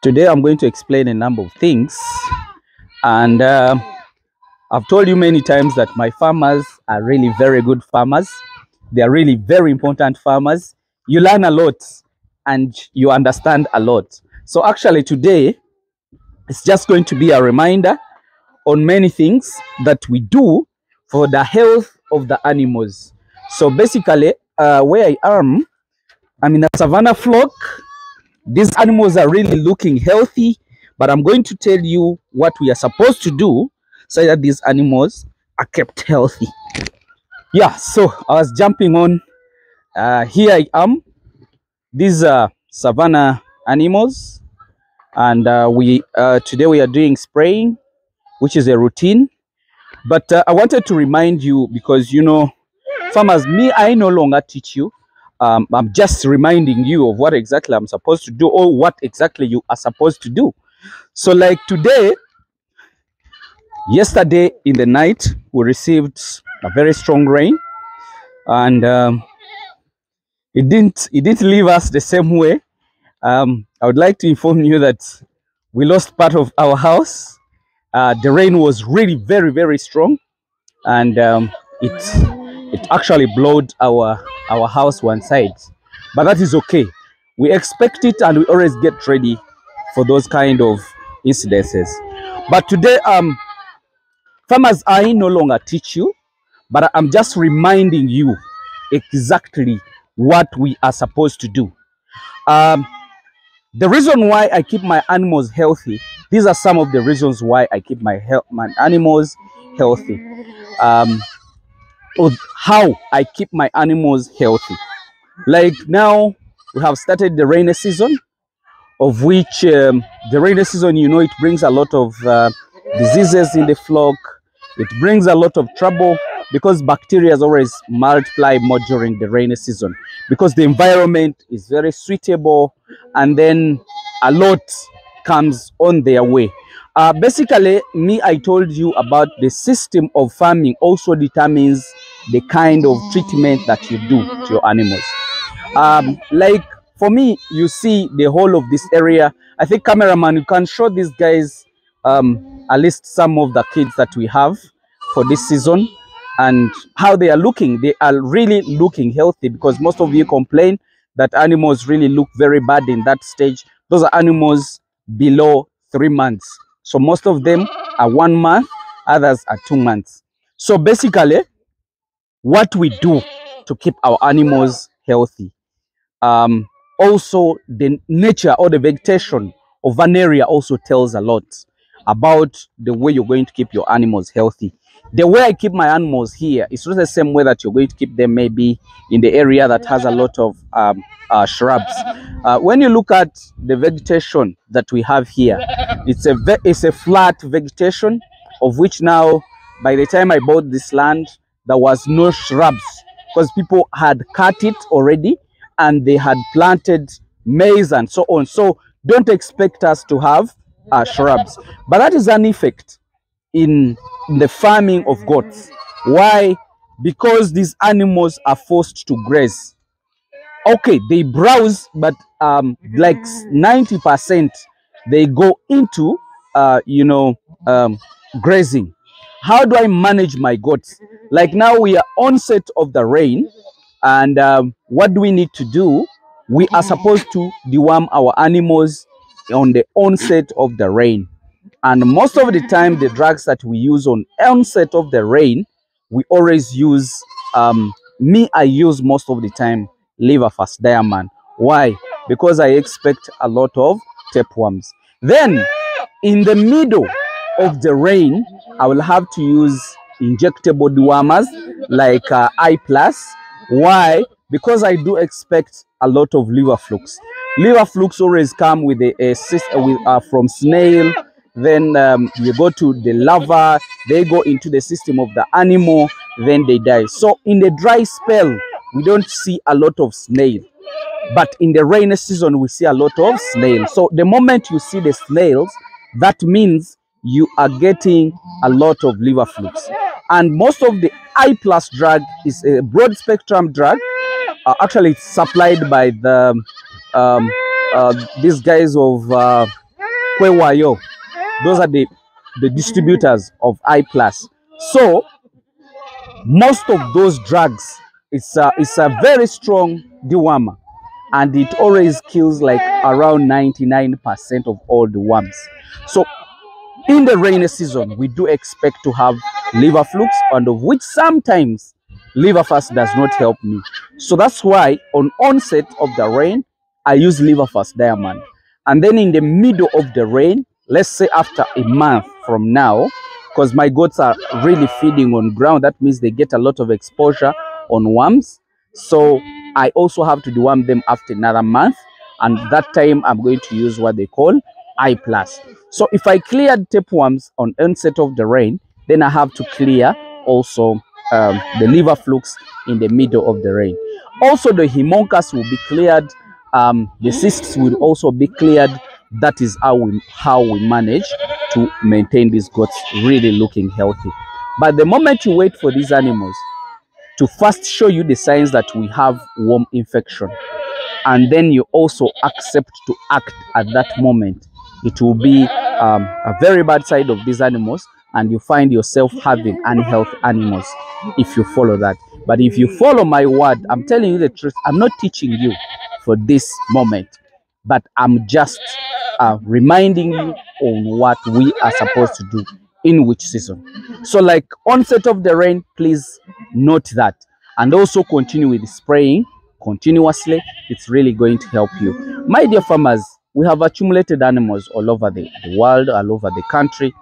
Today I'm going to explain a number of things, and I've told you many times that my farmers are really very good farmers. They are really very important farmers. You learn a lot and you understand a lot. So actually today it's just going to be a reminder on many things that we do for the health of the animals. So basically where I am, I'm in a savannah flock. These animals are really looking healthy, but I'm going to tell you what we are supposed to do so that these animals are kept healthy. Yeah, so I was jumping on. Here I am. These are savannah animals, and today we are doing spraying, which is a routine. But I wanted to remind you because farmers, I no longer teach you. I'm just reminding you of what exactly I'm supposed to do or what exactly you are supposed to do. So like today, yesterday in the night, we received a very strong rain, and it didn't leave us the same way. I would like to inform you that we lost part of our house. The rain was really very, very strong, and it actually blowed our house one side, but that is okay. We expect it, and we always get ready for those kind of incidences. But today, farmers, I no longer teach you, but I'm just reminding you exactly what we are supposed to do. The reason why I keep my animals healthy, these are some of the reasons why I keep my animals healthy. Of how I keep my animals healthy. Like now, we have started the rainy season, of which the rainy season, it brings a lot of diseases in the flock. It brings a lot of trouble because bacteria always multiply more during the rainy season because the environment is very suitable, and then a lot comes on their way. Basically, I told you about the system of farming also determines the kind of treatment that you do to your animals. Like for me, you see the whole of this area. I think cameraman, you can show these guys at least some of the kids that we have for this season and how they are looking. They are really looking healthy because most of you complain that animals really look very bad in that stage. Those are animals below 3 months. So most of them are 1 month, others are 2 months. So basically, what we do to keep our animals healthy. Also, the nature or the vegetation of an area also tells a lot about the way you're going to keep your animals healthy. The way I keep my animals here is not the same way that you're going to keep them maybe in the area that has a lot of shrubs. When you look at the vegetation that we have here, it's a flat vegetation, of which now, by the time I bought this land, there was no shrubs because people had cut it already and they had planted maize and so on. So don't expect us to have shrubs. But that is an effect in the farming of goats. Why? Because these animals are forced to graze. Okay, they browse, but like 90% they go into grazing. How do I manage my goats? Like now we are onset of the rain, and what do we need to do? We are supposed to deworm our animals on the onset of the rain. And most of the time, the drugs that we use on onset of the rain, we always use, I use most of the time liver fast diamond. Why? Because I expect a lot of tapeworms. Then, in the middle of the rain, I will have to use injectable dewormers like I+. Why? Because I do expect a lot of liver flukes. Liver flukes always come with from snail. Then you go to the larva, they go into the system of the animal, then they die. So in the dry spell, we don't see a lot of snail. But in the rainy season, we see a lot of snails. So the moment you see the snails, that means you are getting a lot of liver flukes. And most of the I+ drug is a broad spectrum drug. Actually, it's supplied by the these guys of Kwewayo. Those are the distributors of I+. So most of those drugs, it's a very strong dewormer, and it always kills like around 99% of all the worms. So in the rainy season, we do expect to have liver flukes, and of which sometimes liver fast does not help me. So that's why on onset of the rain, I use liver fast diamond. And then in the middle of the rain, let's say after a month from now, because my goats are really feeding on ground, that means they get a lot of exposure on worms. So I also have to deworm them after another month, and that time I'm going to use what they call I+. So if I cleared tapeworms on onset of the rain, then I have to clear also the liver flukes in the middle of the rain. Also, the homuncus will be cleared. The cysts will also be cleared. That is how we manage to maintain these goats really looking healthy. But the moment you wait for these animals to first show you the signs that we have worm infection, and then you also accept to act at that moment, it will be a very bad side of these animals, and you find yourself having unhealthy animals if you follow that. But if you follow my word, I'm telling you the truth. I'm not teaching you for this moment, but I'm just reminding you on what we are supposed to do in which season. So like onset of the rain, please note that, and also continue with spraying continuously. It's really going to help you. My dear farmers, we have accumulated animals all over the world, all over the country,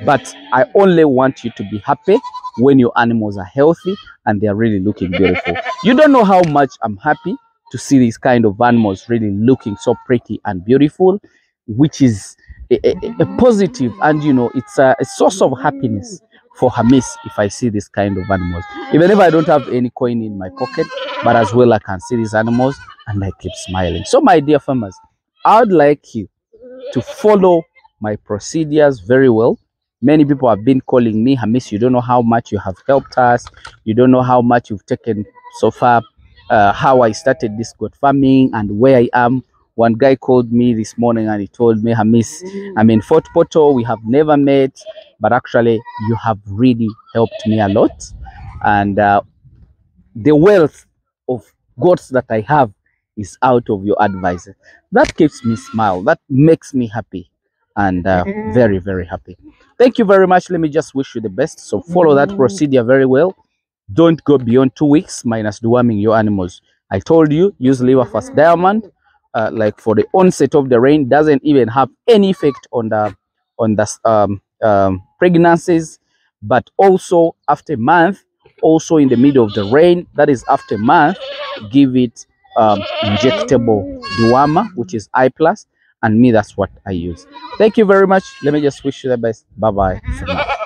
but I only want you to be happy when your animals are healthy and they are really looking beautiful. You don't know how much I'm happy to see these kind of animals really looking so pretty and beautiful, which is a positive, and you know, it's a source of happiness for Hamiisi if I see this kind of animals. Even if I don't have any coin in my pocket, but as well I can see these animals and I keep smiling. So my dear farmers, I would like you to follow my procedures very well. Many people have been calling me, Hamiisi, you don't know how much you have helped us. You don't know how much you've taken so far, how I started this goat farming and where I am. One guy called me this morning and he told me, Hamiisi, I'm in Fort Portal, we have never met, but actually you have really helped me a lot. And the wealth of goats that I have is out of your advice. That keeps me smile. That makes me happy, and very, very happy. Thank you very much. Let me just wish you the best. So follow that procedure very well. Don't go beyond 2 weeks minus deworming your animals. I told you, use liver fast diamond. Like for the onset of the rain, doesn't even have any effect on the pregnancies. But also after a month, also in the middle of the rain, that is after a month, give it injectable dewormer, which is I+, and me, that's what I use. Thank you very much. Let me just wish you the best. Bye bye for now.